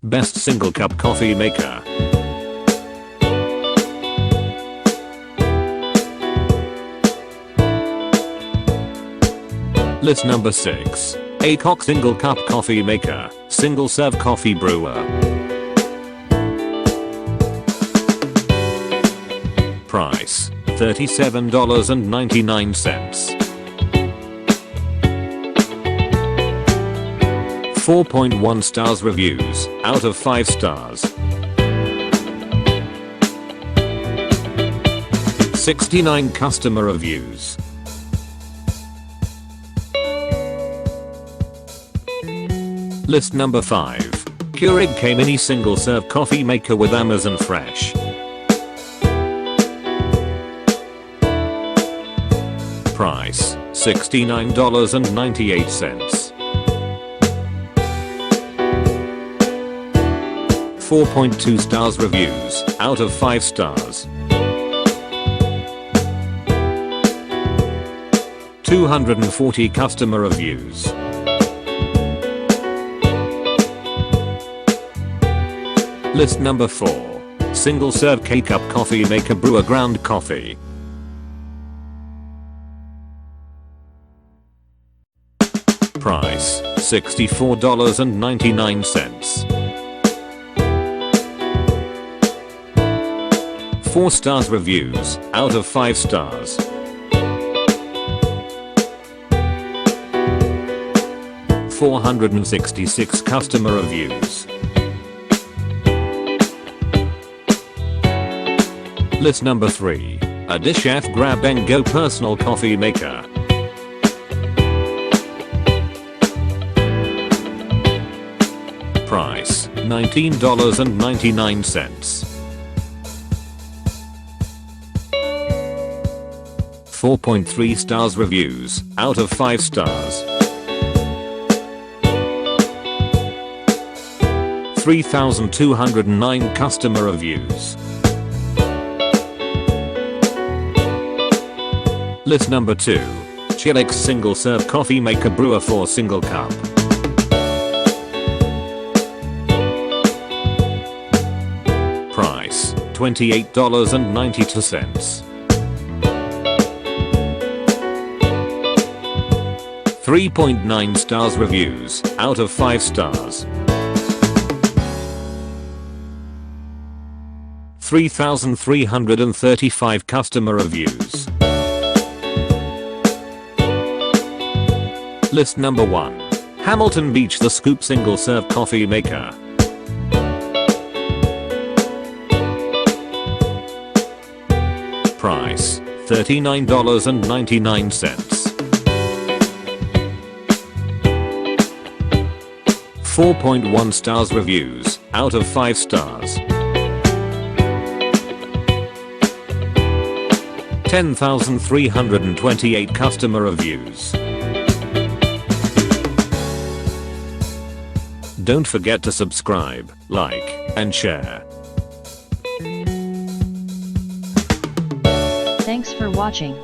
Best single cup coffee maker. List number 6. AICOK single cup coffee maker, single serve coffee brewer. Price $37.99. 4.1 stars reviews out of 5 stars. 69 customer reviews. List number 5. Keurig K Mini single serve coffee maker with Amazon Fresh. Price $69.98. 4.2 stars reviews out of 5 stars. 240 customer reviews. List number 4. Single serve K-Cup coffee maker Brewer ground coffee. Price $64.99. 4 stars reviews out of 5 stars. 466 customer reviews. List number 3. AdirChef Grab and Go personal coffee maker. Price $19.99. 4.3 stars reviews out of 5 stars. 3,209 customer reviews. List number 2. CHULUX single serve coffee maker brewer for single cup. Price $28.92. 3.9 stars reviews out of 5 stars. 3,335 customer reviews. List number 1. Hamilton Beach The Scoop single serve coffee maker. Price $39.99. 4.1 stars reviews out of 5 stars. 10,328 customer reviews. Don't forget to subscribe, like, and share. Thanks for watching.